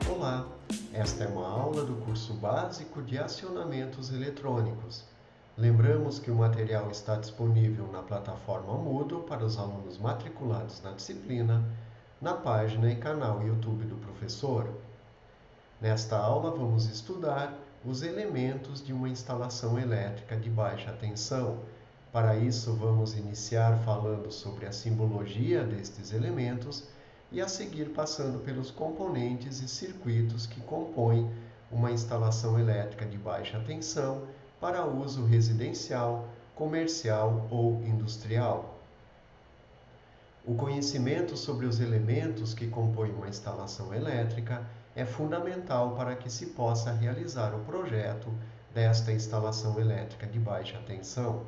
Olá, esta é uma aula do curso básico de acionamentos eletrônicos. Lembramos que o material está disponível na plataforma Moodle para os alunos matriculados na disciplina, na página e canal YouTube do professor. Nesta aula vamos estudar os elementos de uma instalação elétrica de baixa tensão. Para isso vamos iniciar falando sobre a simbologia destes elementos e a seguir passando pelos componentes e circuitos que compõem uma instalação elétrica de baixa tensão para uso residencial, comercial ou industrial. O conhecimento sobre os elementos que compõem uma instalação elétrica é fundamental para que se possa realizar o projeto desta instalação elétrica de baixa tensão.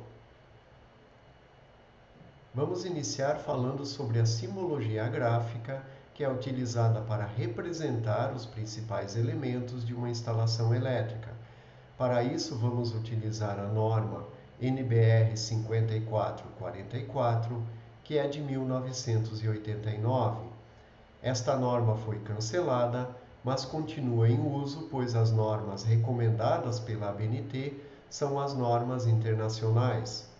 Vamos iniciar falando sobre a simbologia gráfica, que é utilizada para representar os principais elementos de uma instalação elétrica. Para isso, vamos utilizar a norma NBR 5444, que é de 1989. Esta norma foi cancelada, mas continua em uso, pois as normas recomendadas pela ABNT são as normas internacionais.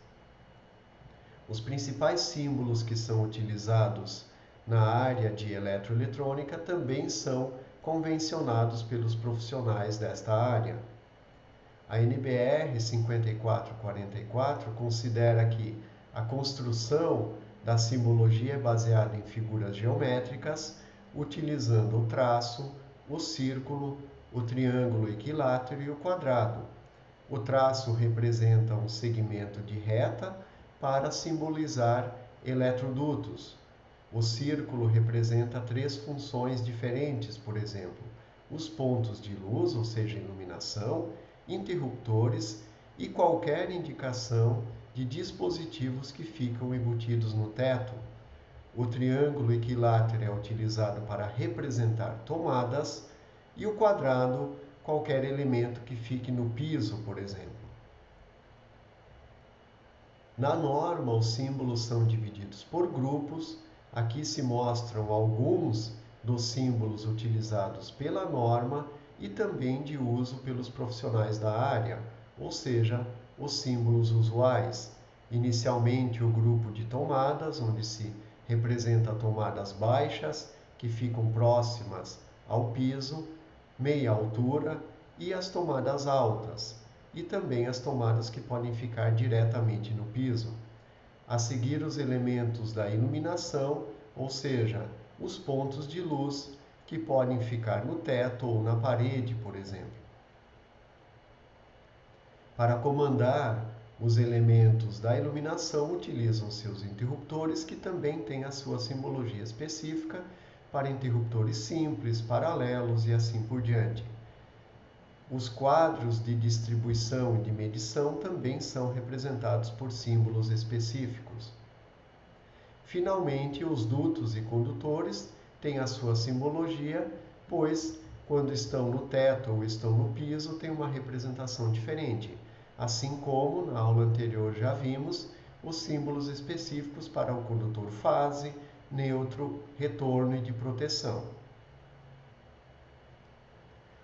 Os principais símbolos que são utilizados na área de eletroeletrônica também são convencionados pelos profissionais desta área. A NBR 5444 considera que a construção da simbologia é baseada em figuras geométricas, utilizando o traço, o círculo, o triângulo equilátero e o quadrado. O traço representa um segmento de reta para simbolizar eletrodutos. O círculo representa três funções diferentes, por exemplo, os pontos de luz, ou seja, iluminação, interruptores e qualquer indicação de dispositivos que ficam embutidos no teto. O triângulo equilátero é utilizado para representar tomadas e o quadrado, qualquer elemento que fique no piso, por exemplo. Na norma, os símbolos são divididos por grupos. Aqui se mostram alguns dos símbolos utilizados pela norma e também de uso pelos profissionais da área, ou seja, os símbolos usuais. Inicialmente, o grupo de tomadas, onde se representa tomadas baixas, que ficam próximas ao piso, meia altura, e as tomadas altas, e também as tomadas que podem ficar diretamente no piso. A seguir, os elementos da iluminação, ou seja, os pontos de luz que podem ficar no teto ou na parede, por exemplo. Para comandar os elementos da iluminação, utilizam-se os interruptores, que também têm a sua simbologia específica para interruptores simples, paralelos e assim por diante. Os quadros de distribuição e de medição também são representados por símbolos específicos. Finalmente, os dutos e condutores têm a sua simbologia, pois, quando estão no teto ou estão no piso, tem uma representação diferente. Assim como, na aula anterior já vimos, os símbolos específicos para o condutor fase, neutro, retorno e de proteção.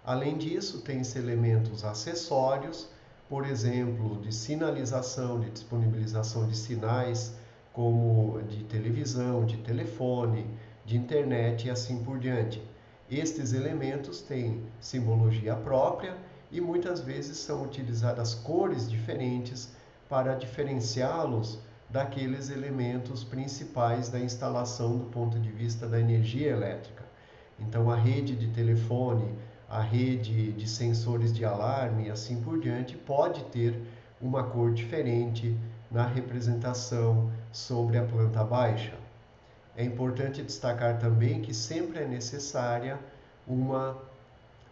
Além disso, tem-se elementos acessórios, por exemplo, de sinalização, de disponibilização de sinais, como de televisão, de telefone, de internet e assim por diante. Estes elementos têm simbologia própria e muitas vezes são utilizadas cores diferentes para diferenciá-los daqueles elementos principais da instalação do ponto de vista da energia elétrica. Então a rede de telefone, a rede de sensores de alarme e assim por diante pode ter uma cor diferente na representação sobre a planta baixa. É importante destacar também que sempre é necessária uma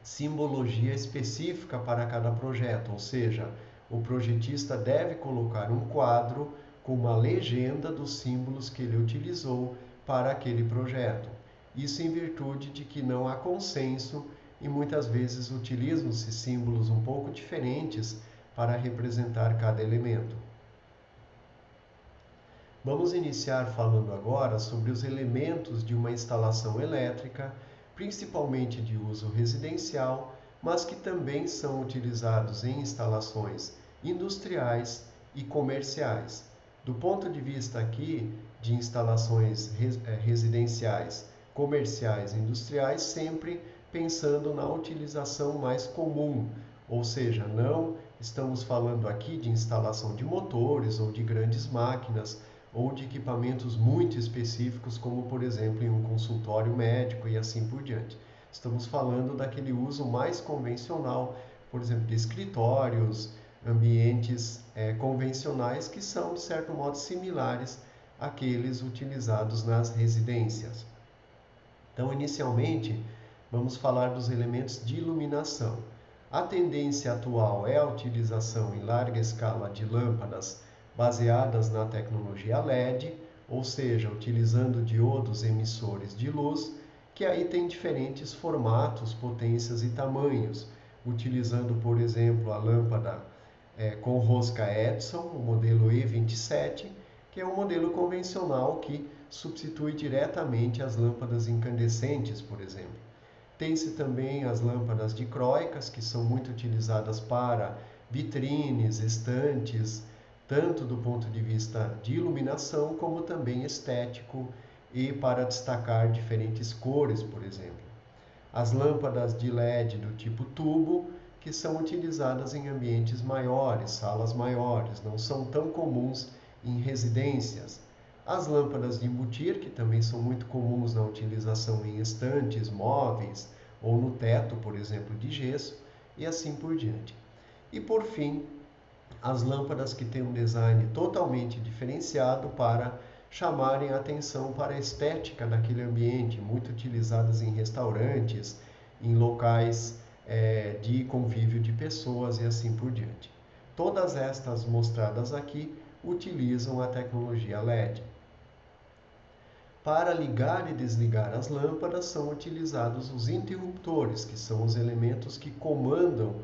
simbologia específica para cada projeto, ou seja, o projetista deve colocar um quadro com uma legenda dos símbolos que ele utilizou para aquele projeto. Isso em virtude de que não há consenso e muitas vezes utilizam-se símbolos um pouco diferentes para representar cada elemento. Vamos iniciar falando agora sobre os elementos de uma instalação elétrica, principalmente de uso residencial, mas que também são utilizados em instalações industriais e comerciais. Do ponto de vista aqui de instalações residenciais, comerciais e industriais, sempre pensando na utilização mais comum, ou seja, não estamos falando aqui de instalação de motores ou de grandes máquinas, ou de equipamentos muito específicos, como por exemplo em um consultório médico e assim por diante. Estamos falando daquele uso mais convencional, por exemplo, de escritórios, ambientes convencionais que são, de certo modo, similares àqueles utilizados nas residências. Então, inicialmente, vamos falar dos elementos de iluminação. A tendência atual é a utilização em larga escala de lâmpadas baseadas na tecnologia LED, ou seja, utilizando diodos emissores de luz, que aí tem diferentes formatos, potências e tamanhos, utilizando, por exemplo, a lâmpada com rosca Edison, o modelo E27, que é um modelo convencional que substitui diretamente as lâmpadas incandescentes, por exemplo. Tem-se também as lâmpadas dicróicas, que são muito utilizadas para vitrines, estantes, tanto do ponto de vista de iluminação, como também estético e para destacar diferentes cores, por exemplo. As lâmpadas de LED do tipo tubo, que são utilizadas em ambientes maiores, salas maiores, não são tão comuns em residências. As lâmpadas de embutir, que também são muito comuns na utilização em estantes, móveis ou no teto, por exemplo, de gesso, e assim por diante. E por fim, as lâmpadas que têm um design totalmente diferenciado para chamarem a atenção para a estética daquele ambiente, muito utilizadas em restaurantes, em locais de convívio de pessoas e assim por diante. Todas estas mostradas aqui utilizam a tecnologia LED. Para ligar e desligar as lâmpadas são utilizados os interruptores, que são os elementos que comandam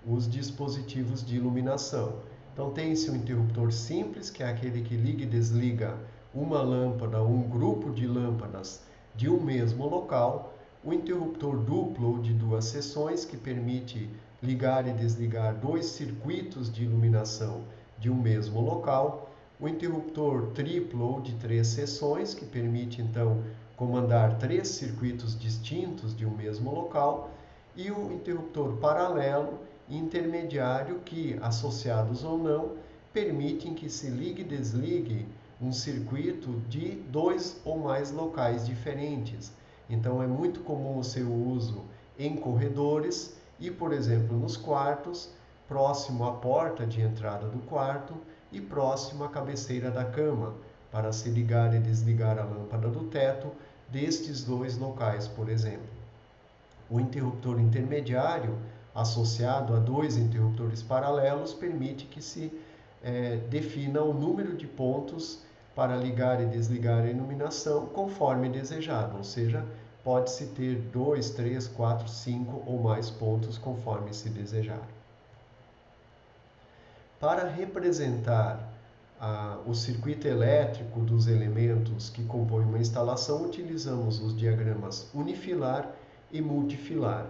os dispositivos de iluminação. Então tem-se um interruptor simples, que é aquele que liga e desliga uma lâmpada ou um grupo de lâmpadas de um mesmo local. O interruptor duplo ou de duas seções, que permite ligar e desligar dois circuitos de iluminação de um mesmo local. O interruptor triplo ou de três seções, que permite então comandar três circuitos distintos de um mesmo local. E o interruptor paralelo e intermediário, que, associados ou não, permitem que se ligue e desligue um circuito de dois ou mais locais diferentes. Então é muito comum o seu uso em corredores e, por exemplo, nos quartos, próximo à porta de entrada do quarto e próximo à cabeceira da cama, para se ligar e desligar a lâmpada do teto destes dois locais, por exemplo. O interruptor intermediário, associado a dois interruptores paralelos, permite que se defina o número de pontos para ligar e desligar a iluminação conforme desejado, ou seja, pode-se ter 2, 3, 4, 5 ou mais pontos conforme se desejar. Para representar o circuito elétrico dos elementos que compõem uma instalação, utilizamos os diagramas unifilar e multifilar.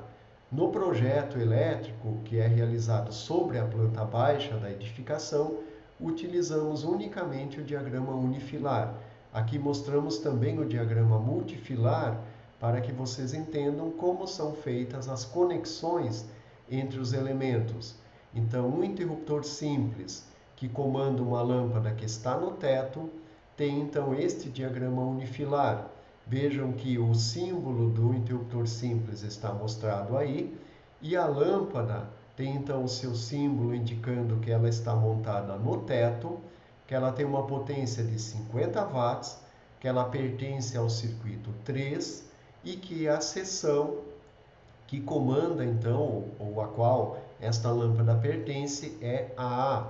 No projeto elétrico, que é realizado sobre a planta baixa da edificação, utilizamos unicamente o diagrama unifilar. Aqui mostramos também o diagrama multifilar para que vocês entendam como são feitas as conexões entre os elementos. Então, um interruptor simples que comanda uma lâmpada que está no teto tem então este diagrama unifilar. Vejam que o símbolo do interruptor simples está mostrado aí, e a lâmpada tem então o seu símbolo indicando que ela está montada no teto, que ela tem uma potência de 50 watts, que ela pertence ao circuito 3 e que a seção que comanda então, ou a qual esta lâmpada pertence, é a A.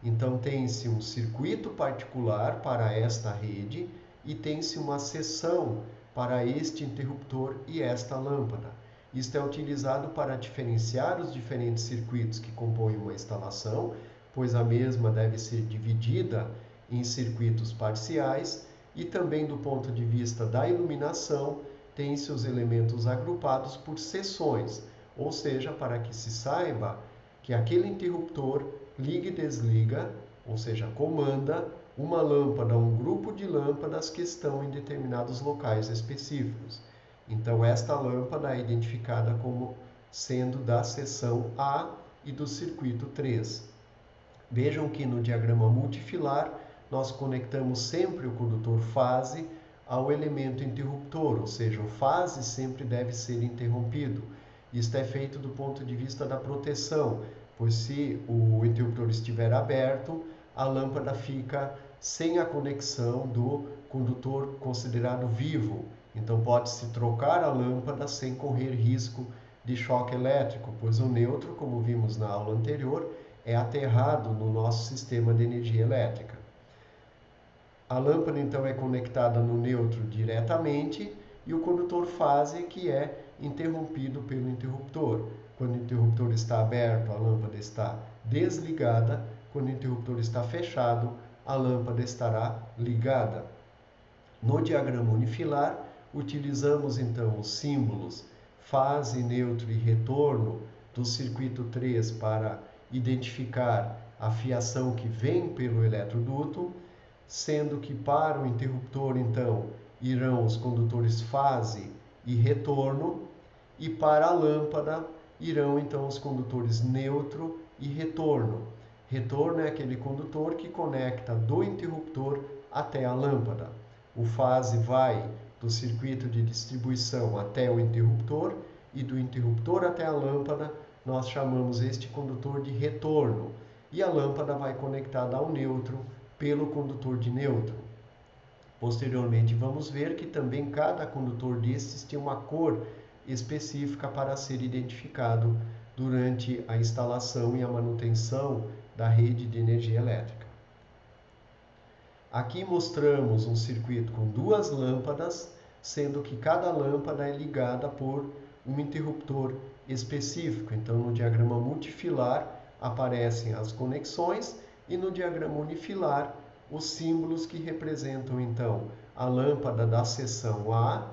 Então tem-se um circuito particular para esta rede e tem-se uma seção para este interruptor e esta lâmpada. Isto é utilizado para diferenciar os diferentes circuitos que compõem uma instalação, pois a mesma deve ser dividida em circuitos parciais, e também do ponto de vista da iluminação, tem seus elementos agrupados por seções, ou seja, para que se saiba que aquele interruptor liga e desliga, ou seja, comanda uma lâmpada, um grupo de lâmpadas que estão em determinados locais específicos. Então, esta lâmpada é identificada como sendo da seção A e do circuito 3. Vejam que no diagrama multifilar, nós conectamos sempre o condutor fase ao elemento interruptor, ou seja, o fase sempre deve ser interrompido. Isto é feito do ponto de vista da proteção, pois se o interruptor estiver aberto, a lâmpada fica sem a conexão do condutor considerado vivo. Então pode-se trocar a lâmpada sem correr risco de choque elétrico, pois o nêutron, como vimos na aula anterior, é aterrado no nosso sistema de energia elétrica. A lâmpada então é conectada no nêutron diretamente e o condutor fase que é interrompido pelo interruptor. Quando o interruptor está aberto, a lâmpada está desligada. Quando o interruptor está fechado, a lâmpada estará ligada. No diagrama unifilar, utilizamos então os símbolos fase, nêutron e retorno do circuito 3 para identificar a fiação que vem pelo eletroduto, sendo que para o interruptor, então, irão os condutores fase e retorno, e para a lâmpada irão, então, os condutores neutro e retorno. Retorno é aquele condutor que conecta do interruptor até a lâmpada. O fase vai do circuito de distribuição até o interruptor, e do interruptor até a lâmpada nós chamamos este condutor de retorno, e a lâmpada vai conectada ao nêutron pelo condutor de nêutron. Posteriormente, vamos ver que também cada condutor destes tem uma cor específica para ser identificado durante a instalação e a manutenção da rede de energia elétrica. Aqui mostramos um circuito com duas lâmpadas, sendo que cada lâmpada é ligada por um interruptor específico. Então, no diagrama multifilar aparecem as conexões e no diagrama unifilar os símbolos que representam então a lâmpada da seção A.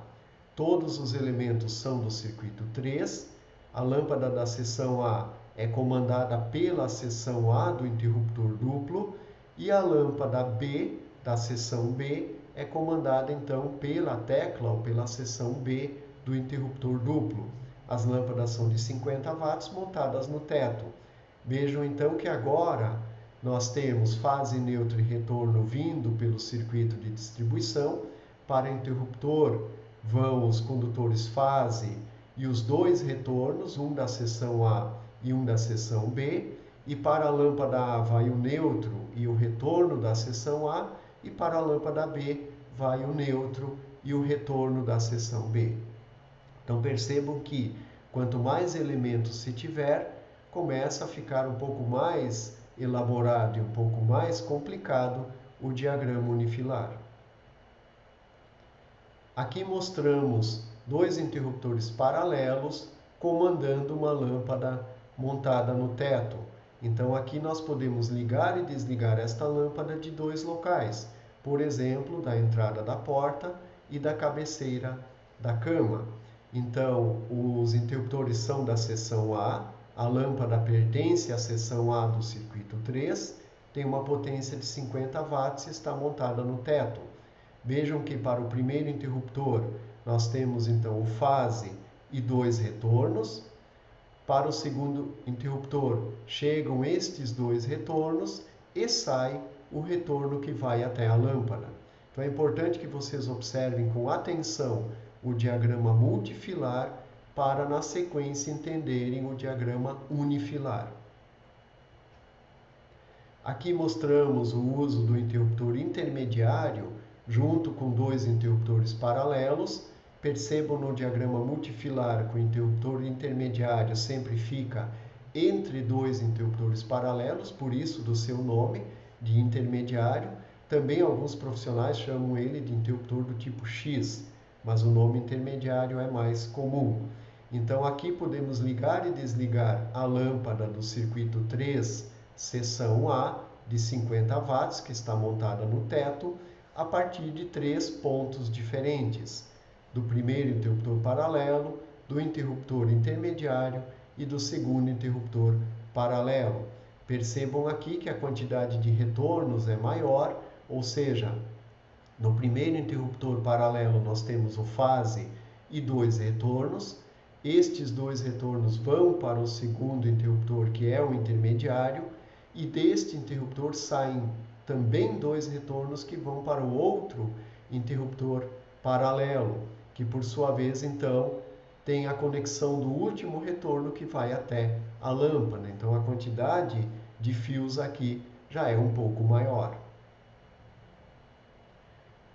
Todos os elementos são do circuito 3. A lâmpada da seção A é comandada pela seção A do interruptor duplo e a lâmpada B da seção B é comandada então pela tecla ou pela seção B do interruptor duplo. As lâmpadas são de 50 watts montadas no teto. Vejam então que agora nós temos fase, nêutron e retorno vindo pelo circuito de distribuição. Para o interruptor vão os condutores fase e os dois retornos, um da seção A e um da seção B. E para a lâmpada A vai o nêutron e o retorno da seção A. E para a lâmpada B vai o nêutron e o retorno da seção B. Então percebam que quanto mais elementos se tiver, começa a ficar um pouco mais elaborado e um pouco mais complicado o diagrama unifilar. Aqui mostramos dois interruptores paralelos comandando uma lâmpada montada no teto. Então aqui nós podemos ligar e desligar esta lâmpada de dois locais, por exemplo, da entrada da porta e da cabeceira da cama. Então os interruptores são da seção A lâmpada pertence à seção A do circuito 3, tem uma potência de 50 watts e está montada no teto. Vejam que para o primeiro interruptor nós temos então o fase e dois retornos. Para o segundo interruptor chegam estes dois retornos e sai o retorno que vai até a lâmpada. Então é importante que vocês observem com atenção o diagrama multifilar para, na sequência, entenderem o diagrama unifilar. Aqui mostramos o uso do interruptor intermediário junto com dois interruptores paralelos. Percebam no diagrama multifilar que o interruptor intermediário sempre fica entre dois interruptores paralelos, por isso do seu nome de intermediário. Também alguns profissionais chamam ele de interruptor do tipo X, mas o nome intermediário é mais comum. Então aqui podemos ligar e desligar a lâmpada do circuito 3, seção A, de 50 watts, que está montada no teto, a partir de 3 pontos diferentes: do primeiro interruptor paralelo, do interruptor intermediário e do segundo interruptor paralelo. Percebam aqui que a quantidade de retornos é maior, ou seja, no primeiro interruptor paralelo nós temos o fase e 2 retornos. Estes 2 retornos vão para o segundo interruptor, que é o intermediário, e deste interruptor saem também 2 retornos que vão para o outro interruptor paralelo, que por sua vez então tem a conexão do último retorno que vai até a lâmpada. Então a quantidade de fios aqui já é um pouco maior.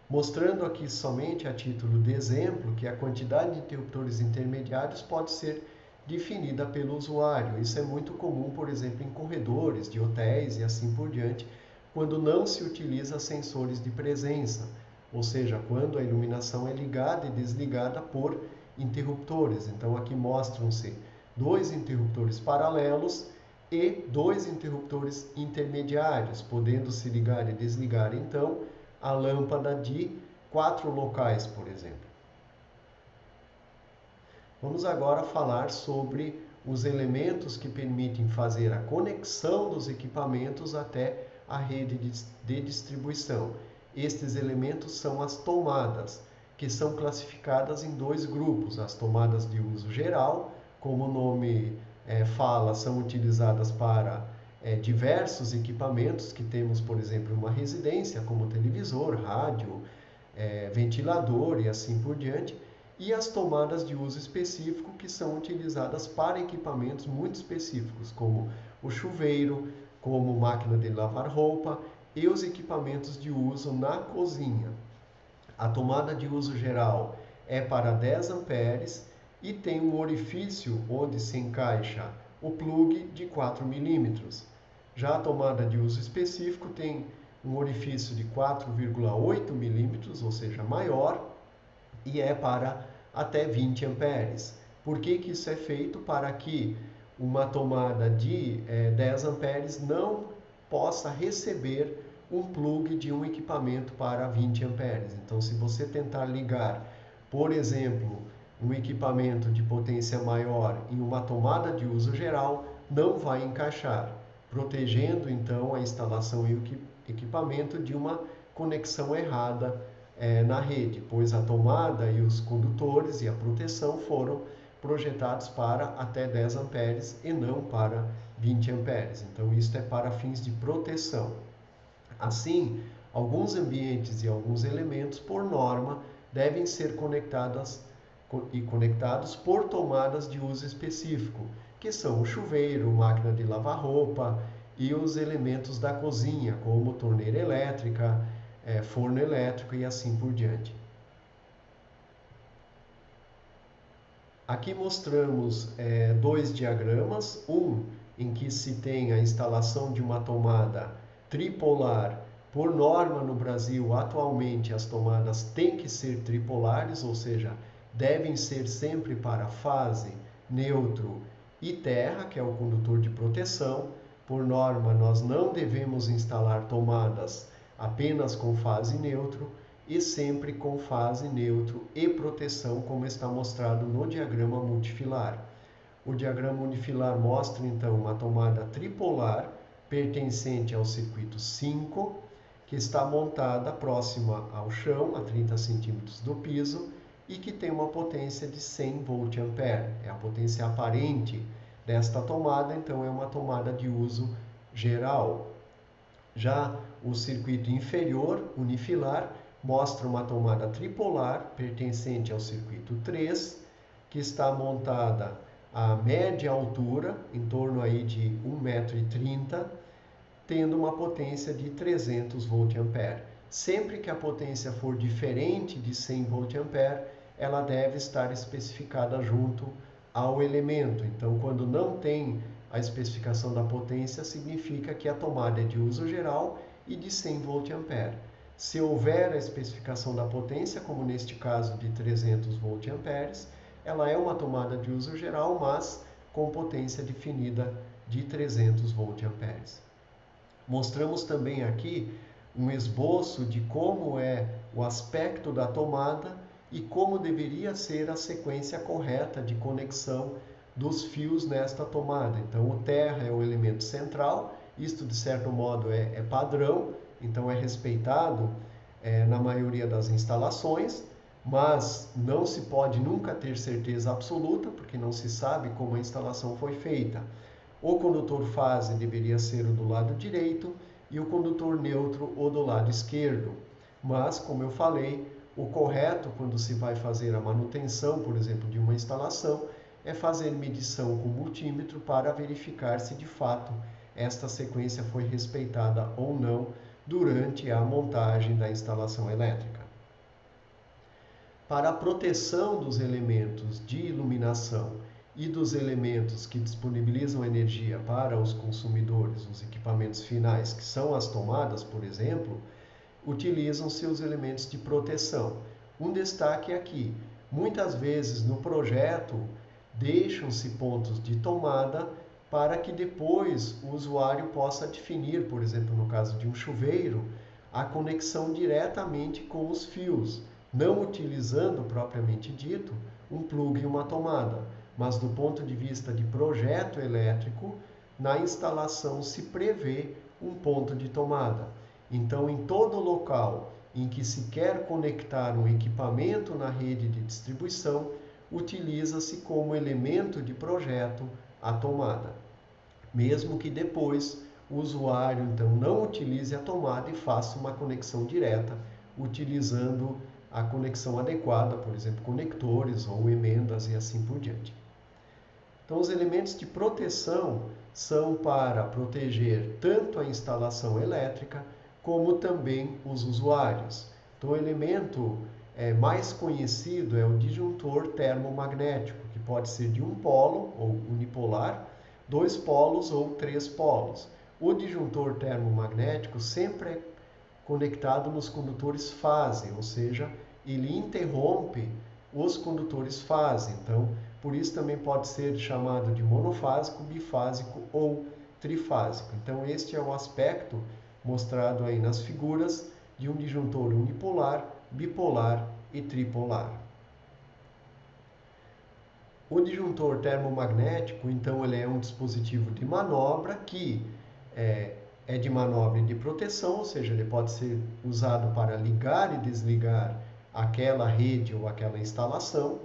Mostrando aqui somente a título de exemplo que a quantidade de interruptores intermediários pode ser definida pelo usuário. Isso é muito comum, por exemplo, em corredores de hotéis e assim por diante, quando não se utiliza sensores de presença, ou seja, quando a iluminação é ligada e desligada por interruptores. Então aqui mostram-se 2 interruptores paralelos e 2 interruptores intermediários, podendo se ligar e desligar então a lâmpada de 4 locais, por exemplo. Vamos agora falar sobre os elementos que permitem fazer a conexão dos equipamentos até a rede de distribuição. Estes elementos são as tomadas, que são classificadas em 2 grupos: as tomadas de uso geral, como o nome fala, são utilizadas para diversos equipamentos que temos, por exemplo, em uma residência, como televisor, rádio, ventilador e assim por diante, e as tomadas de uso específico, que são utilizadas para equipamentos muito específicos, como o chuveiro, como máquina de lavar roupa e os equipamentos de uso na cozinha. A tomada de uso geral é para 10 amperes e tem um orifício onde se encaixa o plug de 4 milímetros. Já a tomada de uso específico tem um orifício de 4,8 milímetros, ou seja, maior, e é para até 20 amperes. Por que isso é feito? Para que uma tomada de 10 amperes não possa receber um plug de um equipamento para 20 amperes. Então, se você tentar ligar, por exemplo, um equipamento de potência maior em uma tomada de uso geral, não vai encaixar, protegendo então a instalação e o equipamento de uma conexão errada na rede, pois a tomada e os condutores e a proteção foram projetados para até 10 amperes e não para 20 amperes. Então, isso é para fins de proteção. Assim, alguns ambientes e alguns elementos, por norma, devem ser conectados por tomadas de uso específico, que são o chuveiro, máquina de lavar roupa e os elementos da cozinha, como torneira elétrica, forno elétrico e assim por diante. Aqui mostramos 2 diagramas, um em que se tem a instalação de uma tomada tripolar. Por norma no Brasil, atualmente as tomadas têm que ser tripolares, ou seja, devem ser sempre para fase, neutro e terra, que é o condutor de proteção. Por norma, nós não devemos instalar tomadas apenas com fase neutro e sempre com fase neutro e proteção, como está mostrado no diagrama multifilar. O diagrama unifilar mostra então uma tomada tripolar pertencente ao circuito 5, que está montada próxima ao chão, a 30 centímetros do piso, e que tem uma potência de 100 volt-ampere. É a potência aparente desta tomada, então é uma tomada de uso geral. Já o circuito inferior, unifilar, mostra uma tomada tripolar pertencente ao circuito 3, que está montada a média altura, em torno aí de 1,30 m, tendo uma potência de 300 VA. Sempre que a potência for diferente de 100 VA, ela deve estar especificada junto ao elemento. Então, quando não tem a especificação da potência, significa que a tomada é de uso geral e de 100 VA. Se houver a especificação da potência, como neste caso de 300 VA, ela é uma tomada de uso geral, mas com potência definida de 300 VA. Mostramos também aqui um esboço de como é o aspecto da tomada e como deveria ser a sequência correta de conexão dos fios nesta tomada. Então, o terra é o elemento central, isto de certo modo é padrão, então é respeitado na maioria das instalações, mas não se pode nunca ter certeza absoluta, porque não se sabe como a instalação foi feita. O condutor fase deveria ser o do lado direito e o condutor neutro o do lado esquerdo. Mas, como eu falei, o correto quando se vai fazer a manutenção, por exemplo, de uma instalação, é fazer medição com multímetro para verificar se de fato esta sequência foi respeitada ou não durante a montagem da instalação elétrica. Para a proteção dos elementos de iluminação e dos elementos que disponibilizam energia para os consumidores, os equipamentos finais, que são as tomadas, por exemplo, utilizam-se os elementos de proteção. Um destaque aqui: muitas vezes no projeto deixam-se pontos de tomada para que depois o usuário possa definir, por exemplo, no caso de um chuveiro, a conexão diretamente com os fios, não utilizando propriamente dito um plug e uma tomada, mas do ponto de vista de projeto elétrico, na instalação se prevê um ponto de tomada. Então, em todo local em que se quer conectar um equipamento na rede de distribuição, utiliza-se como elemento de projeto a tomada. Mesmo que depois o usuário então não utilize a tomada e faça uma conexão direta, utilizando a conexão adequada, por exemplo, conectores ou emendas e assim por diante. Então, os elementos de proteção são para proteger tanto a instalação elétrica como também os usuários. Então, o elemento mais conhecido é o disjuntor termomagnético, que pode ser de um polo ou unipolar, 2 polos ou 3 polos. O disjuntor termomagnético sempre é conectado nos condutores fase, ou seja, ele interrompe os condutores fase. Então, por isso também pode ser chamado de monofásico, bifásico ou trifásico. Então, este é o aspecto mostrado aí nas figuras de um disjuntor unipolar, bipolar e tripolar. O disjuntor termomagnético, então, ele é um dispositivo de manobra que é de manobra e de proteção, ou seja, ele pode ser usado para ligar e desligar aquela rede ou aquela instalação,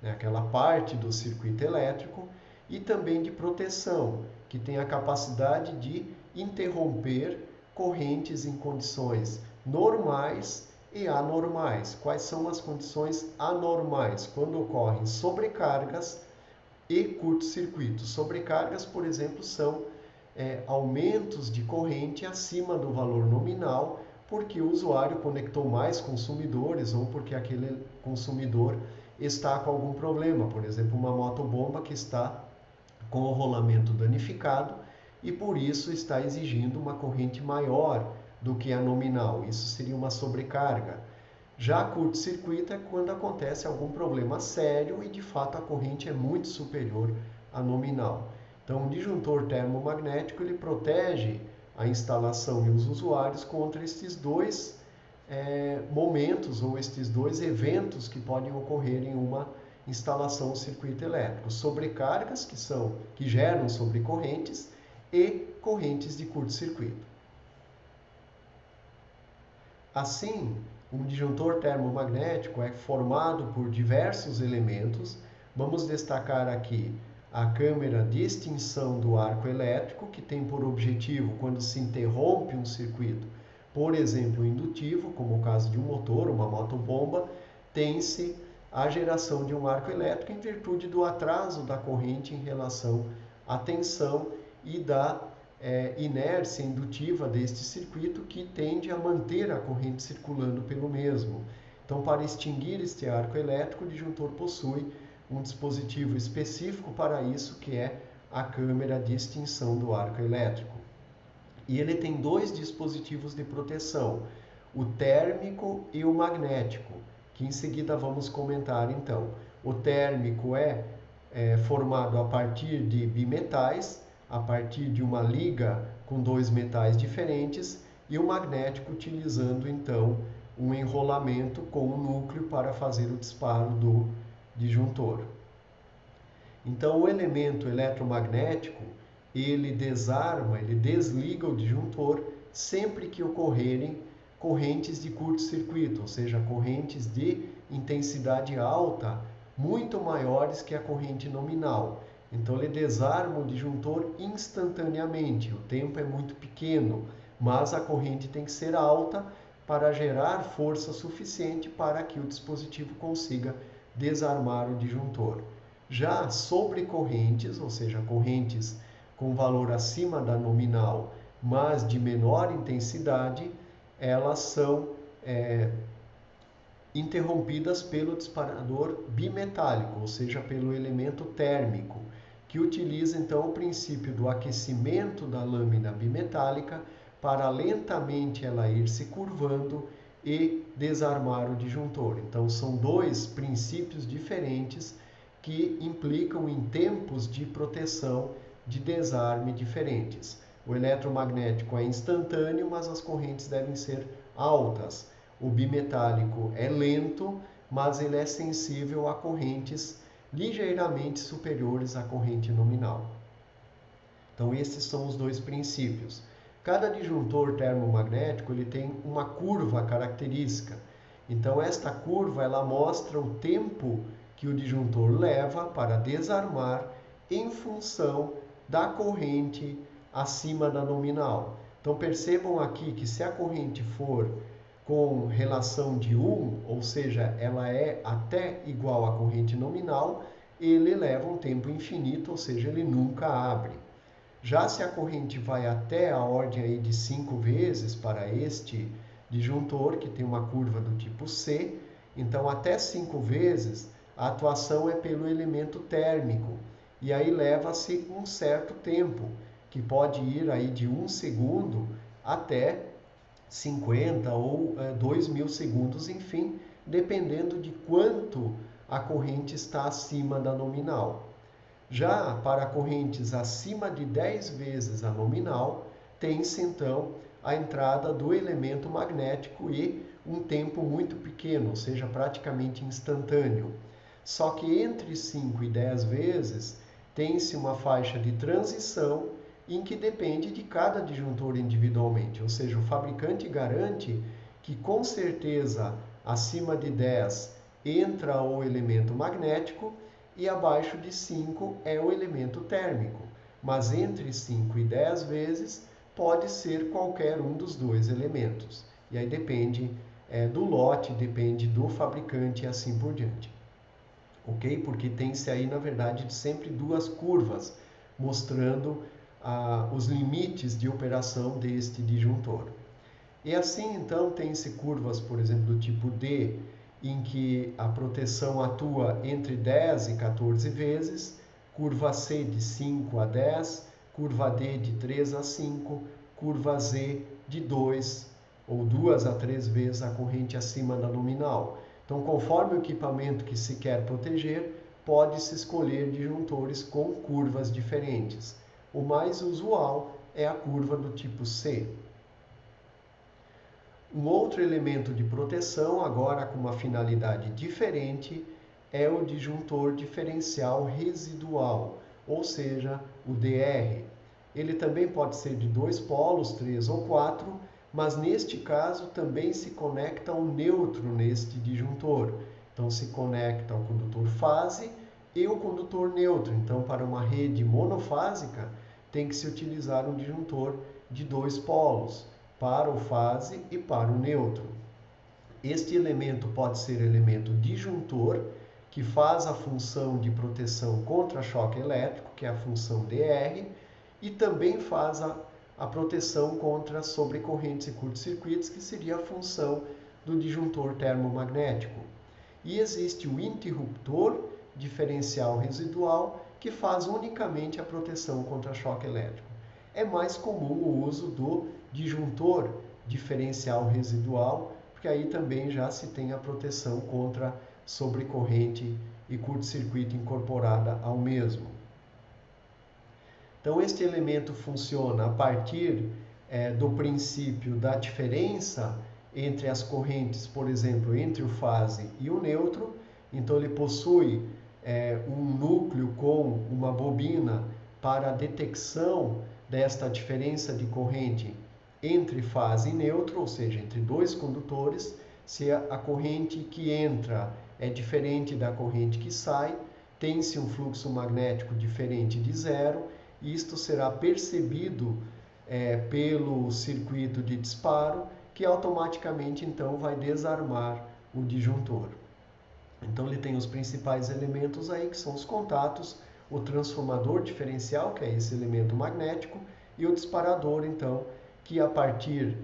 aquela parte do circuito elétrico, e também de proteção, que tem a capacidade de interromper correntes em condições normais e anormais. Quais são as condições anormais? Quando ocorrem sobrecargas e curto-circuitos. Sobrecargas, por exemplo, são aumentos de corrente acima do valor nominal, porque o usuário conectou mais consumidores ou porque aquele consumidor está com algum problema. Por exemplo, uma motobomba que está com o rolamento danificado e por isso está exigindo uma corrente maior do que a nominal. Isso seria uma sobrecarga. Já curto-circuito é quando acontece algum problema sério e de fato a corrente é muito superior à nominal. Então, o disjuntor termomagnético ele protege a instalação e os usuários contra estes dois momentos ou estes dois eventos que podem ocorrer em uma instalação ou circuito elétrico. Sobrecargas, que geram sobrecorrentes, e correntes de curto-circuito. Assim, um disjuntor termomagnético é formado por diversos elementos. Vamos destacar aqui a câmara de extinção do arco elétrico, que tem por objetivo, quando se interrompe um circuito, por exemplo, indutivo, como o caso de um motor, uma motobomba, tem-se a geração de um arco elétrico em virtude do atraso da corrente em relação à tensão e da inércia indutiva deste circuito, que tende a manter a corrente circulando pelo mesmo. Então, para extinguir este arco elétrico, o disjuntor possui um dispositivo específico para isso, que é a câmara de extinção do arco elétrico. E ele tem dois dispositivos de proteção, o térmico e o magnético, que em seguida vamos comentar então. O térmico é formado a partir de bimetais, a partir de uma liga com dois metais diferentes, e o magnético utilizando então um enrolamento com o núcleo para fazer o disparo do disjuntor. Então, o elemento eletromagnético, ele desarma, ele desliga o disjuntor sempre que ocorrerem correntes de curto-circuito, ou seja, correntes de intensidade alta, muito maiores que a corrente nominal. Então, ele desarma o disjuntor instantaneamente, o tempo é muito pequeno, mas a corrente tem que ser alta para gerar força suficiente para que o dispositivo consiga desarmar o disjuntor. Já sobre correntes, ou seja, correntes com valor acima da nominal, mas de menor intensidade, elas são interrompidas pelo disparador bimetálico, ou seja, pelo elemento térmico, que utiliza então o princípio do aquecimento da lâmina bimetálica para lentamente ela ir se curvando e desarmar o disjuntor. Então, são dois princípios diferentes que implicam em tempos de proteção de desarme diferentes. O eletromagnético é instantâneo, mas as correntes devem ser altas. O bimetálico é lento, mas ele é sensível a correntes ligeiramente superiores à corrente nominal. Então, esses são os dois princípios. Cada disjuntor termomagnético ele tem uma curva característica. Então, esta curva ela mostra o tempo que o disjuntor leva para desarmar em função da corrente acima da nominal. Então, percebam aqui que se a corrente for com relação de 1, ou seja, ela é até igual à corrente nominal, ele leva um tempo infinito, ou seja, ele nunca abre. Já se a corrente vai até a ordem aí de 5 vezes para este disjuntor, que tem uma curva do tipo C, então até 5 vezes a atuação é pelo elemento térmico, e aí leva-se um certo tempo, que pode ir aí de 1 segundo até 50 ou 2.000 segundos, enfim, dependendo de quanto a corrente está acima da nominal. Já para correntes acima de 10 vezes a nominal, tem-se então a entrada do elemento magnético e um tempo muito pequeno, ou seja, praticamente instantâneo. Só que entre 5 e 10 vezes tem-se uma faixa de transição em que depende de cada disjuntor individualmente, ou seja, o fabricante garante que com certeza acima de 10 entra o elemento magnético e abaixo de 5 é o elemento térmico, mas entre 5 e 10 vezes pode ser qualquer um dos dois elementos. E aí depende do lote, depende do fabricante e assim por diante. Ok? Porque tem-se aí, na verdade, sempre duas curvas mostrando os limites de operação deste disjuntor. E assim, então, tem-se curvas, por exemplo, do tipo D, em que a proteção atua entre 10 e 14 vezes, curva C de 5 a 10, curva D de 3 a 5, curva Z de 2 ou 2 a 3 vezes a corrente acima da nominal. Então, conforme o equipamento que se quer proteger, pode-se escolher disjuntores com curvas diferentes. O mais usual é a curva do tipo C. Um outro elemento de proteção, agora com uma finalidade diferente, é o disjuntor diferencial residual, ou seja, o DR. Ele também pode ser de 2 polos, 3 ou 4, mas neste caso também se conecta um neutro neste disjuntor. Então se conecta o condutor fase e o condutor neutro. Então, para uma rede monofásica, tem que se utilizar um disjuntor de 2 polos. para o fase e para o neutro. Este elemento pode ser elemento disjuntor, que faz a função de proteção contra choque elétrico, que é a função DR, e também faz a proteção contra sobrecorrentes e curtos-circuitos, que seria a função do disjuntor termomagnético. E existe o interruptor diferencial residual, que faz unicamente a proteção contra choque elétrico. É mais comum o uso do disjuntor diferencial residual, porque aí também já se tem a proteção contra sobrecorrente e curto-circuito incorporada ao mesmo. Então, este elemento funciona a partir do princípio da diferença entre as correntes, por exemplo, entre o fase e o neutro. Então, ele possui um núcleo com uma bobina para a detecção desta diferença de corrente entre fase e neutro, ou seja, entre dois condutores. Se a corrente que entra é diferente da corrente que sai, tem-se um fluxo magnético diferente de zero, e isto será percebido pelo circuito de disparo, que automaticamente então vai desarmar o disjuntor. Então ele tem os principais elementos aí, que são os contatos, o transformador diferencial, que é esse elemento magnético, e o disparador, então, que a partir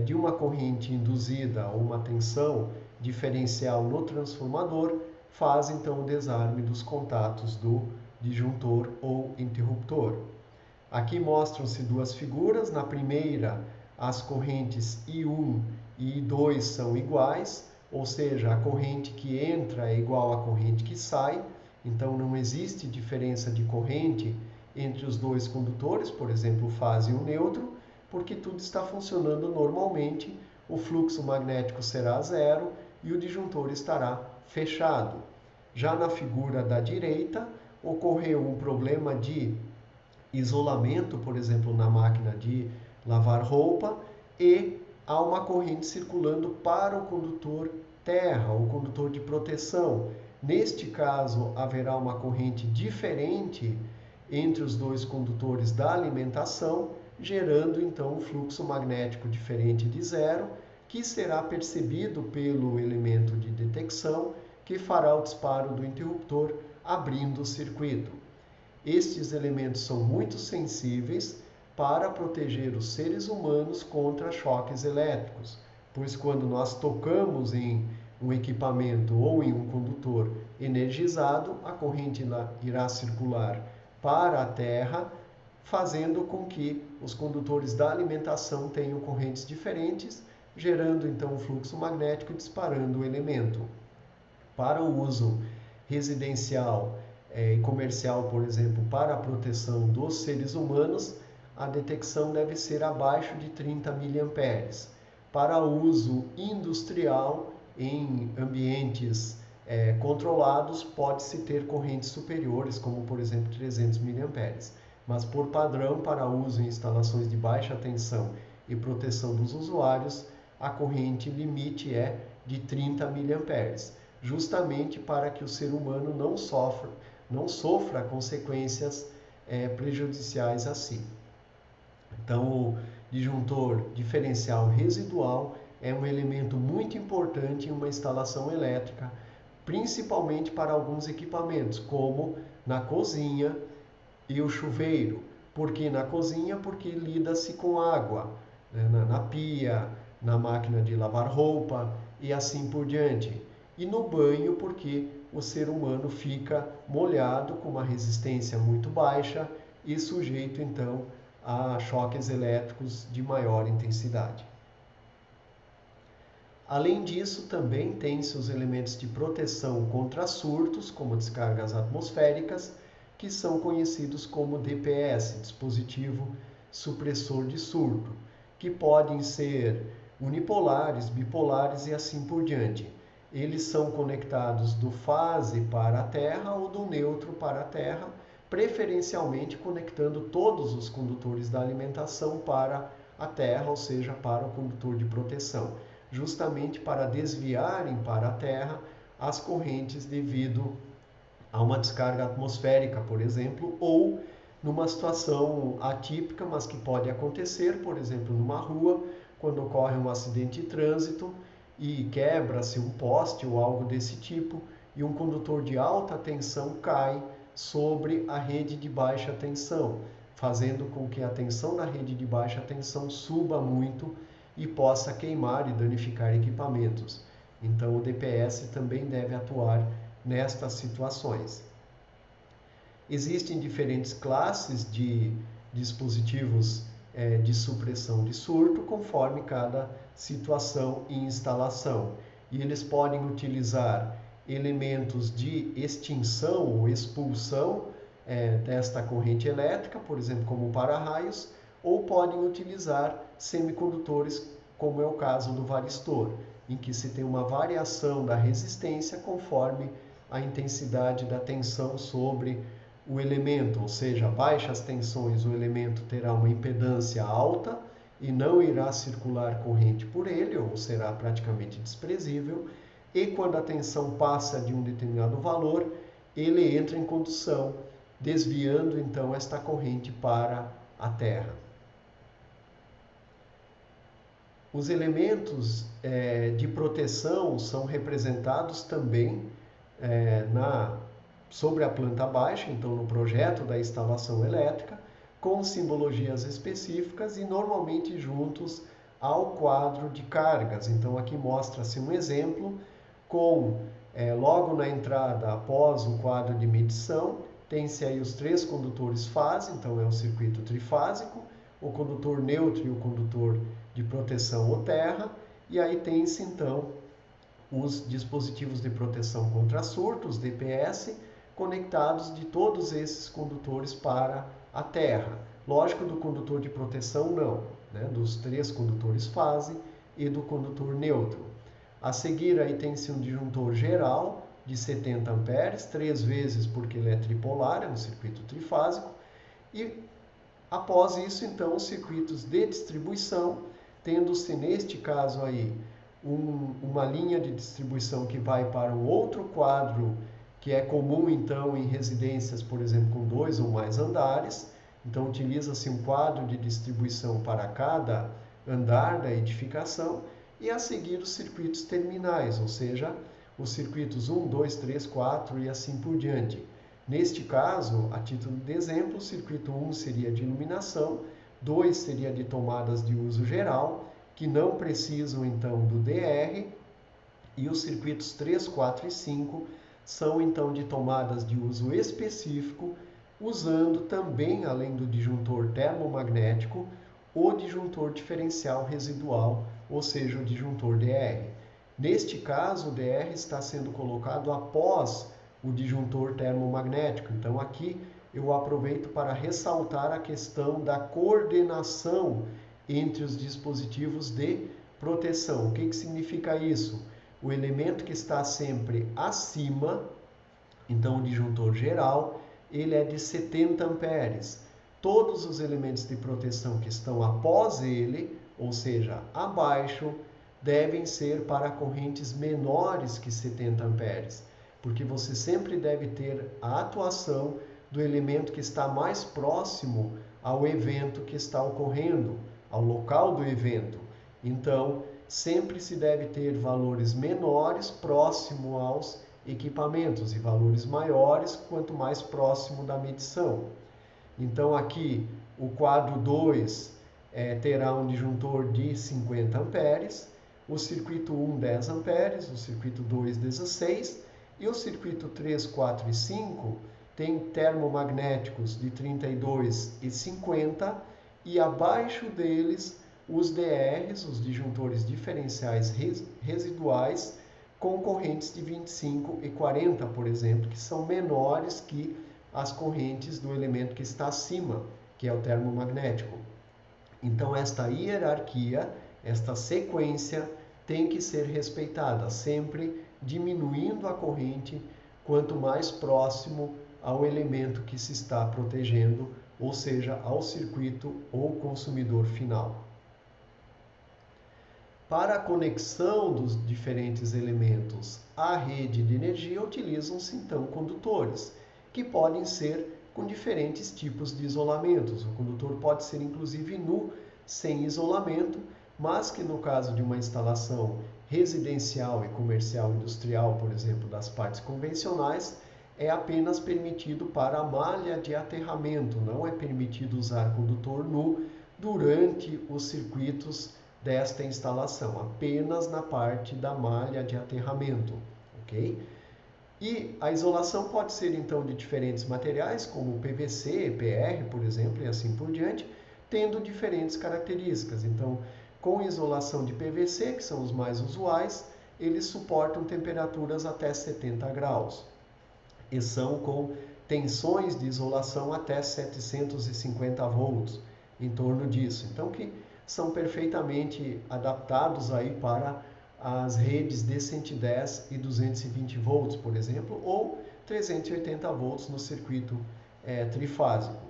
de uma corrente induzida ou uma tensão diferencial no transformador, faz então o desarme dos contatos do disjuntor ou interruptor. Aqui mostram-se duas figuras. Na primeira, as correntes I1 e I2 são iguais, ou seja, a corrente que entra é igual à corrente que sai, então não existe diferença de corrente entre os dois condutores, por exemplo, o fase e o neutro, porque tudo está funcionando normalmente, o fluxo magnético será zero e o disjuntor estará fechado. Já na figura da direita, ocorreu um problema de isolamento, por exemplo, na máquina de lavar roupa, e há uma corrente circulando para o condutor terra, o condutor de proteção. Neste caso, haverá uma corrente diferente entre os dois condutores da alimentação, gerando então um fluxo magnético diferente de zero, que será percebido pelo elemento de detecção, que fará o disparo do interruptor, abrindo o circuito. Estes elementos são muito sensíveis para proteger os seres humanos contra choques elétricos, pois quando nós tocamos em um equipamento ou em um condutor energizado, a corrente irá circular para a terra, fazendo com que os condutores da alimentação tenham correntes diferentes, gerando então um fluxo magnético e disparando o elemento. Para o uso residencial e comercial, por exemplo, para a proteção dos seres humanos, a detecção deve ser abaixo de 30 mA. Para uso industrial, em ambientes controlados, pode-se ter correntes superiores, como por exemplo 300 mA. Mas por padrão, para uso em instalações de baixa tensão e proteção dos usuários, a corrente limite é de 30 mA, justamente para que o ser humano não sofra consequências prejudiciais a si. Então, o disjuntor diferencial residual é um elemento muito importante em uma instalação elétrica, principalmente para alguns equipamentos, como na cozinha e o chuveiro. Por que na cozinha? Porque lida-se com água, né? na pia, na máquina de lavar roupa e assim por diante. E no banho, porque o ser humano fica molhado com uma resistência muito baixa e sujeito então a choques elétricos de maior intensidade. Além disso, também tem-se os elementos de proteção contra surtos, como descargas atmosféricas, que são conhecidos como DPS, dispositivo supressor de surto, que podem ser unipolares, bipolares e assim por diante. Eles são conectados do fase para a Terra ou do neutro para a Terra, preferencialmente conectando todos os condutores da alimentação para a Terra, ou seja, para o condutor de proteção, justamente para desviarem para a Terra as correntes devido a uma descarga atmosférica, por exemplo, ou numa situação atípica, mas que pode acontecer, por exemplo, numa rua, quando ocorre um acidente de trânsito e quebra-se um poste ou algo desse tipo, e um condutor de alta tensão cai sobre a rede de baixa tensão, fazendo com que a tensão da rede de baixa tensão suba muito e possa queimar e danificar equipamentos. Então, o DPS também deve atuar nestas situações. Existem diferentes classes de dispositivos de supressão de surto, conforme cada situação e instalação. E eles podem utilizar elementos de extinção ou expulsão desta corrente elétrica, por exemplo, como para-raios, ou podem utilizar semicondutores, como é o caso do varistor, em que se tem uma variação da resistência conforme a intensidade da tensão sobre o elemento, ou seja, baixas tensões, o elemento terá uma impedância alta e não irá circular corrente por ele, ou será praticamente desprezível, e quando a tensão passa de um determinado valor, ele entra em condução, desviando então esta corrente para a Terra. Os elementos de proteção são representados também sobre a planta baixa, então no projeto da instalação elétrica, com simbologias específicas e normalmente juntos ao quadro de cargas. Então aqui mostra-se um exemplo com, logo na entrada, após o quadro de medição, tem-se aí os 3 condutores fase, então é um circuito trifásico, o condutor neutro e o condutor de proteção ou terra, e aí tem-se então os dispositivos de proteção contra surtos, DPS, conectados de todos esses condutores para a terra. Lógico, do condutor de proteção não, né? Dos 3 condutores fase e do condutor neutro. A seguir aí tem-se um disjuntor geral de 70 amperes, 3 vezes porque ele é tripolar, é um circuito trifásico, e após isso então os circuitos de distribuição, tendo-se neste caso aí uma linha de distribuição que vai para um outro quadro que é comum então em residências, por exemplo, com 2 ou mais andares. Então utiliza-se um quadro de distribuição para cada andar da edificação e a seguir os circuitos terminais, ou seja, os circuitos 1, 2, 3, 4 e assim por diante. Neste caso, a título de exemplo, o circuito 1 seria de iluminação, 2 seria de tomadas de uso geral, que não precisam então do DR, e os circuitos 3, 4 e 5 são então de tomadas de uso específico, usando também, além do disjuntor termomagnético, o disjuntor diferencial residual, ou seja, o disjuntor DR. Neste caso, o DR está sendo colocado após o disjuntor termomagnético. Então aqui eu aproveito para ressaltar a questão da coordenação entre os dispositivos de proteção. O que significa isso? O elemento que está sempre acima, então o disjuntor geral, ele é de 70 amperes. Todos os elementos de proteção que estão após ele, ou seja, abaixo, devem ser para correntes menores que 70 amperes, porque você sempre deve ter a atuação do elemento que está mais próximo ao evento que está ocorrendo, ao local do evento. Então, sempre se deve ter valores menores próximo aos equipamentos e valores maiores quanto mais próximo da medição. Então, aqui, o quadro 2 terá um disjuntor de 50 amperes, o circuito 1, 10 amperes, o circuito 2, 16, e o circuito 3, 4 e 5 tem termomagnéticos de 32 e 50, e abaixo deles os DRs, os disjuntores diferenciais residuais, com correntes de 25 e 40, por exemplo, que são menores que as correntes do elemento que está acima, que é o termomagnético. Então, esta hierarquia, esta sequência tem que ser respeitada, sempre diminuindo a corrente quanto mais próximo ao elemento que se está protegendo, ou seja, ao circuito ou consumidor final. Para a conexão dos diferentes elementos à rede de energia, utilizam-se então condutores, que podem ser com diferentes tipos de isolamentos. O condutor pode ser inclusive nu, sem isolamento, mas que no caso de uma instalação residencial e comercial industrial, por exemplo, das partes convencionais, é apenas permitido para a malha de aterramento, não é permitido usar condutor nu durante os circuitos desta instalação, apenas na parte da malha de aterramento, ok? E a isolação pode ser então de diferentes materiais, como PVC, EPR, por exemplo, e assim por diante, tendo diferentes características. Então, com isolação de PVC, que são os mais usuais, eles suportam temperaturas até 70 graus e são com tensões de isolação até 750 volts, em torno disso. Então, que são perfeitamente adaptados aí para as redes de 110 e 220 volts, por exemplo, ou 380 volts no circuito trifásico.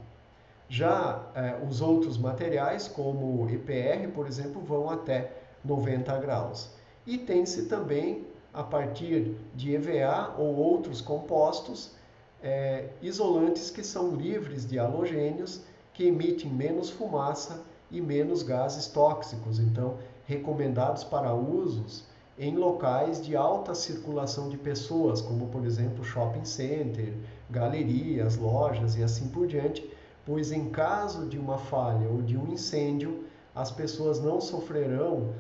Já os outros materiais, como o EPR, por exemplo, vão até 90 graus. E tem-se também, a partir de EVA ou outros compostos, isolantes que são livres de halogênios, que emitem menos fumaça e menos gases tóxicos, então recomendados para usos em locais de alta circulação de pessoas, como por exemplo shopping center, galerias, lojas e assim por diante, pois em caso de uma falha ou de um incêndio, as pessoas não sofrerão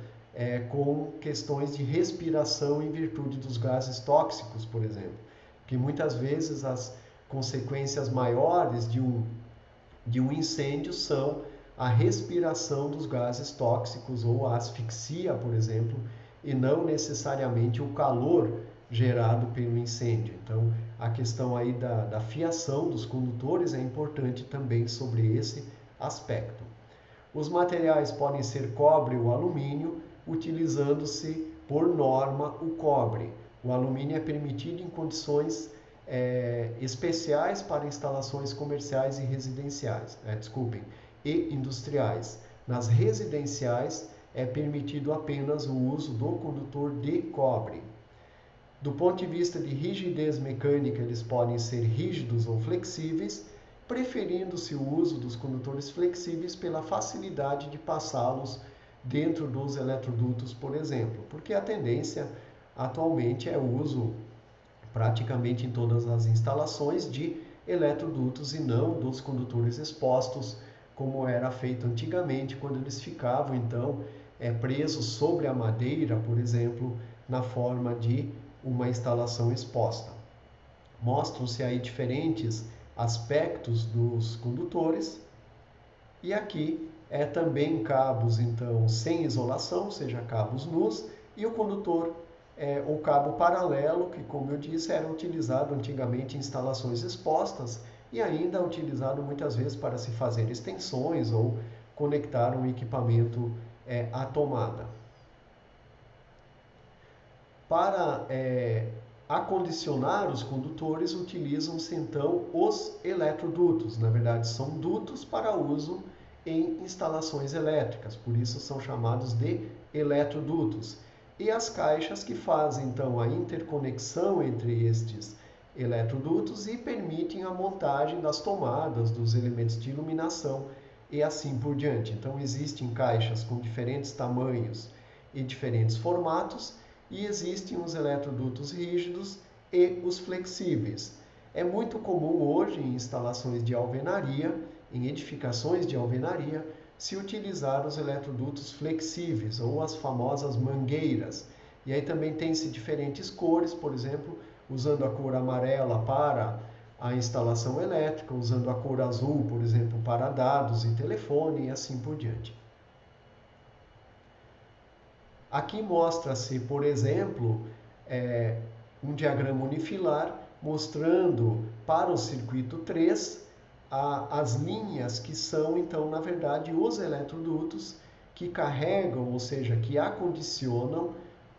com questões de respiração em virtude dos gases tóxicos, por exemplo, que muitas vezes as consequências maiores de um incêndio são a respiração dos gases tóxicos ou a asfixia, por exemplo, e não necessariamente o calor gerado pelo incêndio. Então, a questão aí da fiação dos condutores é importante também sobre esse aspecto. Os materiais podem ser cobre ou alumínio, utilizando-se por norma o cobre. O alumínio é permitido em condições especiais para instalações comerciais e residenciais, e industriais. Nas residenciais é permitido apenas o uso do condutor de cobre. Do ponto de vista de rigidez mecânica, eles podem ser rígidos ou flexíveis, preferindo-se o uso dos condutores flexíveis pela facilidade de passá-los dentro dos eletrodutos, por exemplo, porque a tendência atualmente é o uso praticamente em todas as instalações de eletrodutos e não dos condutores expostos, como era feito antigamente, quando eles ficavam então presos sobre a madeira, por exemplo, na forma de uma instalação exposta. Mostram-se aí diferentes aspectos dos condutores e aqui também cabos então sem isolação, ou seja, cabos nus, e o condutor o cabo paralelo, que como eu disse era utilizado antigamente em instalações expostas e ainda é utilizado muitas vezes para se fazer extensões ou conectar um equipamento à tomada. Para acondicionar os condutores, utilizam-se então os eletrodutos. Na verdade, são dutos para uso em instalações elétricas, por isso são chamados de eletrodutos. E as caixas que fazem então a interconexão entre estes eletrodutos e permitem a montagem das tomadas, dos elementos de iluminação e assim por diante. Então existem caixas com diferentes tamanhos e diferentes formatos e existem os eletrodutos rígidos e os flexíveis. É muito comum hoje em instalações de alvenaria, em edificações de alvenaria, se utilizar os eletrodutos flexíveis ou as famosas mangueiras. E aí também tem-se diferentes cores, por exemplo, usando a cor amarela para a instalação elétrica, usando a cor azul, por exemplo, para dados e telefone e assim por diante. Aqui mostra-se, por exemplo, um diagrama unifilar mostrando para o circuito 3 as linhas que são, então, na verdade, os eletrodutos que carregam, ou seja, que acondicionam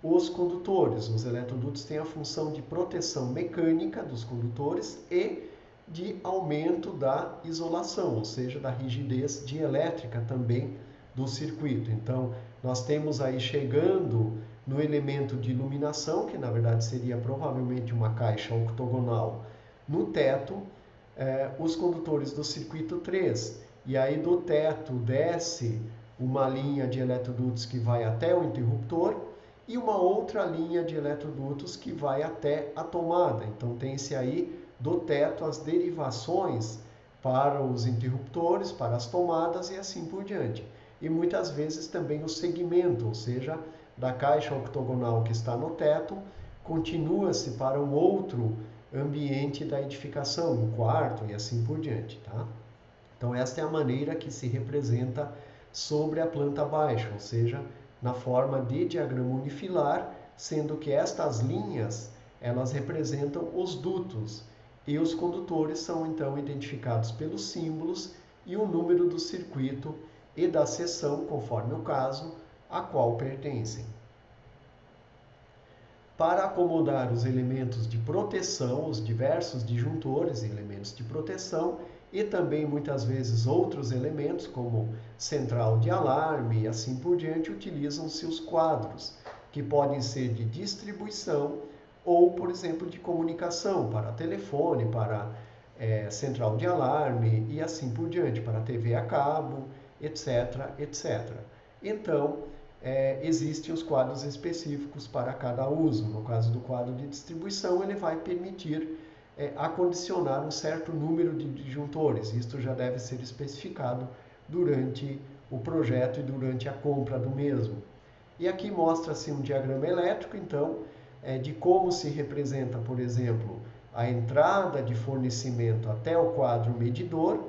os condutores. Os eletrodutos têm a função de proteção mecânica dos condutores e de aumento da isolação, ou seja, da rigidez dielétrica também do circuito. Então, nós temos aí chegando no elemento de iluminação, que na verdade seria provavelmente uma caixa octogonal, no teto, os condutores do circuito 3. E aí do teto desce uma linha de eletrodutos que vai até o interruptor e uma outra linha de eletrodutos que vai até a tomada. Então tem-se aí do teto as derivações para os interruptores, para as tomadas e assim por diante. E muitas vezes também o segmento, ou seja, da caixa octogonal que está no teto, continua-se para um outro ambiente da edificação, um quarto e assim por diante, tá? Então esta é a maneira que se representa sobre a planta baixa, ou seja, na forma de diagrama unifilar, sendo que estas linhas, elas representam os dutos e os condutores são então identificados pelos símbolos e o número do circuito e da seção, conforme o caso, a qual pertencem. Para acomodar os elementos de proteção, os diversos disjuntores e elementos de proteção, e também muitas vezes outros elementos, como central de alarme e assim por diante, utilizam-se os quadros, que podem ser de distribuição ou, por exemplo, de comunicação, para telefone, para central de alarme e assim por diante, para TV a cabo, etc, etc. Então, existem os quadros específicos para cada uso. No caso do quadro de distribuição, ele vai permitir acondicionar um certo número de disjuntores. Isto já deve ser especificado durante o projeto e durante a compra do mesmo. E aqui mostra-se um diagrama elétrico, então, de como se representa, por exemplo, a entrada de fornecimento até o quadro medidor,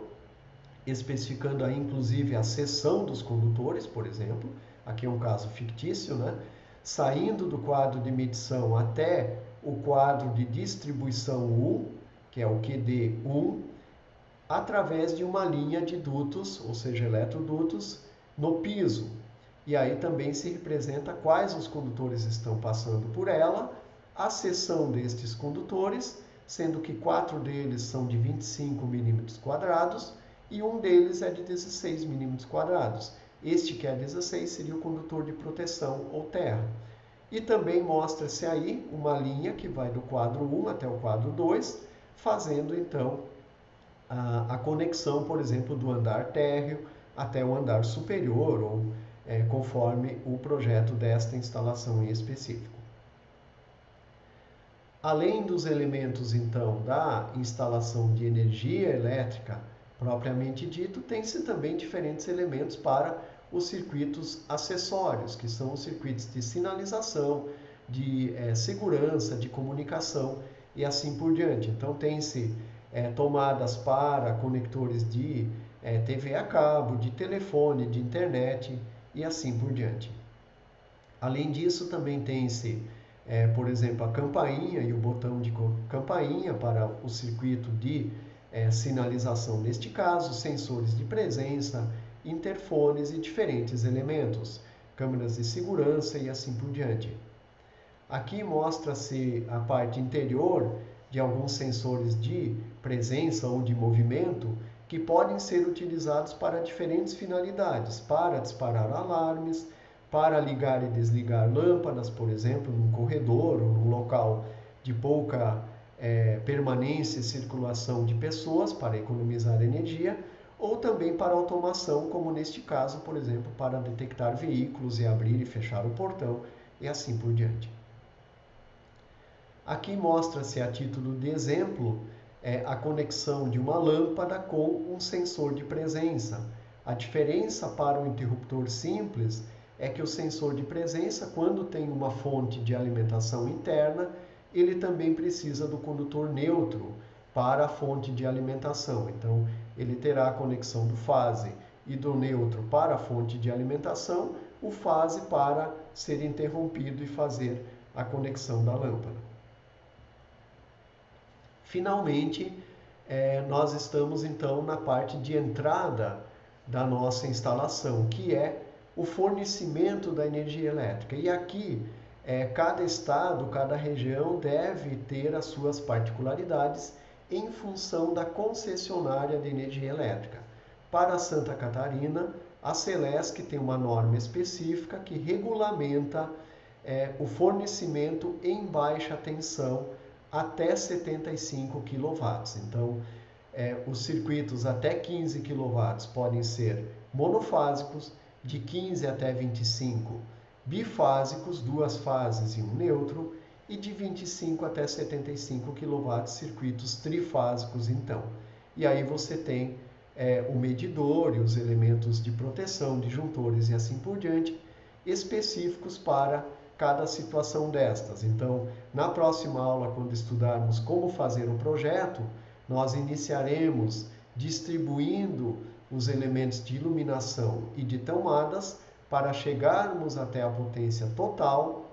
especificando aí, inclusive, a seção dos condutores, por exemplo. Aqui é um caso fictício, né? Saindo do quadro de medição até o quadro de distribuição 1, que é o QD1, através de uma linha de dutos, ou seja, eletrodutos, no piso. E aí também se representa quais os condutores estão passando por ela, a seção destes condutores, sendo que 4 deles são de 25 milímetros quadrados e um deles é de 16 milímetros quadrados. Este que é 16 seria o condutor de proteção ou terra. E também mostra-se aí uma linha que vai do quadro 1 até o quadro 2, fazendo então a conexão, por exemplo, do andar térreo até o andar superior, ou conforme o projeto desta instalação em específico. Além dos elementos, então, da instalação de energia elétrica propriamente dito, tem-se também diferentes elementos para os circuitos acessórios, que são os circuitos de sinalização, de segurança, de comunicação e assim por diante. Então, tem-se tomadas para conectores de TV a cabo, de telefone, de internet e assim por diante. Além disso, também tem-se, por exemplo, a campainha e o botão de campainha para o circuito de sinalização, neste caso, sensores de presença, interfones e diferentes elementos, câmeras de segurança e assim por diante. Aqui mostra-se a parte interior de alguns sensores de presença ou de movimento que podem ser utilizados para diferentes finalidades, para disparar alarmes, para ligar e desligar lâmpadas, por exemplo, num corredor ou num local de pouca permanência e circulação de pessoas, para economizar energia, ou também para automação, como neste caso, por exemplo, para detectar veículos e abrir e fechar o portão e assim por diante. Aqui mostra-se a título de exemplo a conexão de uma lâmpada com um sensor de presença. A diferença para o interruptor simples é que o sensor de presença, quando tem uma fonte de alimentação interna, ele também precisa do condutor neutro para a fonte de alimentação. Então, ele terá a conexão do fase e do neutro para a fonte de alimentação, o fase para ser interrompido e fazer a conexão da lâmpada. Finalmente, nós estamos então na parte de entrada da nossa instalação, que é o fornecimento da energia elétrica. E aqui, cada estado, cada região deve ter as suas particularidades em função da concessionária de energia elétrica. Para Santa Catarina, a Celesc tem uma norma específica que regulamenta o fornecimento em baixa tensão até 75 kW. Então, os circuitos até 15 kW podem ser monofásicos de 15 até 25 bifásicos, 2 fases e um neutro, e de 25 até 75 kW circuitos trifásicos então. E aí você tem o medidor e os elementos de proteção, disjuntores e assim por diante, específicos para cada situação destas. Então, na próxima aula, quando estudarmos como fazer o projeto, nós iniciaremos distribuindo os elementos de iluminação e de tomadas para chegarmos até a potência total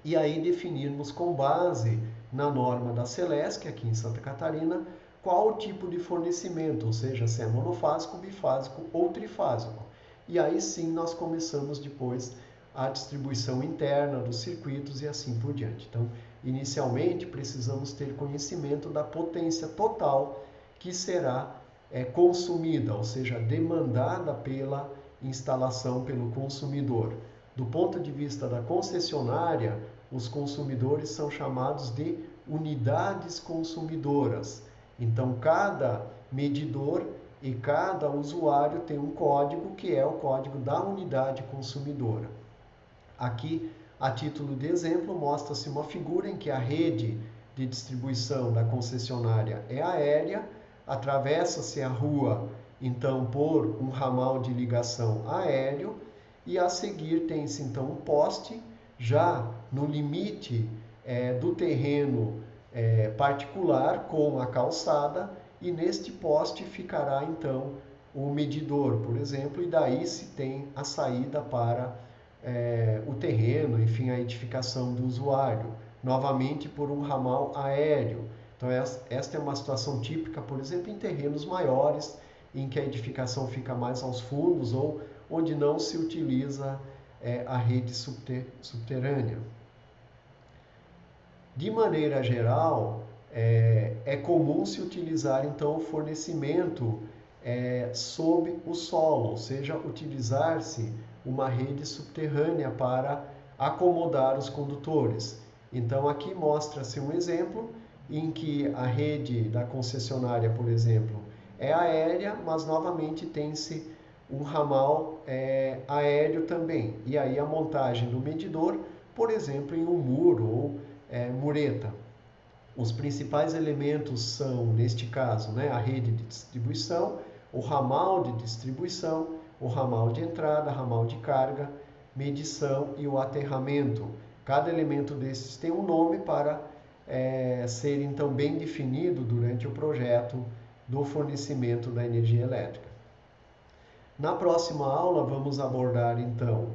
e aí definirmos com base na norma da Celesc, aqui em Santa Catarina, qual o tipo de fornecimento, ou seja, se é monofásico, bifásico ou trifásico. E aí sim nós começamos depois a distribuição interna dos circuitos e assim por diante. Então, inicialmente precisamos ter conhecimento da potência total que será consumida, ou seja, demandada pela instalação pelo consumidor. Do ponto de vista da concessionária, os consumidores são chamados de unidades consumidoras. Então, cada medidor e cada usuário tem um código que é o código da unidade consumidora. Aqui, a título de exemplo, mostra-se uma figura em que a rede de distribuição da concessionária é aérea, atravessa-se a rua, então, por um ramal de ligação aéreo, e a seguir tem-se então um poste, já no limite do terreno particular com a calçada, e neste poste ficará então o medidor, por exemplo, e daí se tem a saída para o terreno, enfim, a edificação do usuário, novamente por um ramal aéreo. Então, esta é uma situação típica, por exemplo, em terrenos maiores, em que a edificação fica mais aos fundos ou onde não se utiliza a rede subterrânea. De maneira geral, é comum se utilizar então o fornecimento sob o solo, ou seja, utilizar-se uma rede subterrânea para acomodar os condutores. Então aqui mostra-se um exemplo em que a rede da concessionária, por exemplo, é aérea, mas novamente tem-se um ramal aéreo também. E aí a montagem do medidor, por exemplo, em um muro ou mureta. Os principais elementos são, neste caso, a rede de distribuição, o ramal de distribuição, o ramal de entrada, ramal de carga, medição e o aterramento. Cada elemento desses tem um nome para ser então bem definido durante o projeto do fornecimento da energia elétrica. Na próxima aula vamos abordar então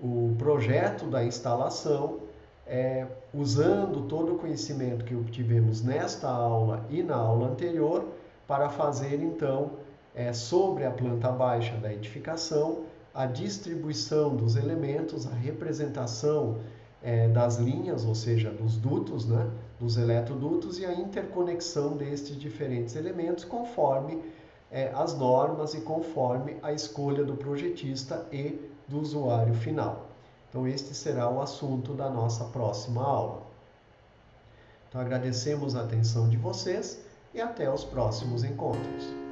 o projeto da instalação, usando todo o conhecimento que obtivemos nesta aula e na aula anterior para fazer então sobre a planta baixa da edificação, a distribuição dos elementos, a representação das linhas, ou seja, dos dutos, dos eletrodutos, e a interconexão destes diferentes elementos conforme as normas e conforme a escolha do projetista e do usuário final. Então, este será o assunto da nossa próxima aula. Então, agradecemos a atenção de vocês e até os próximos encontros.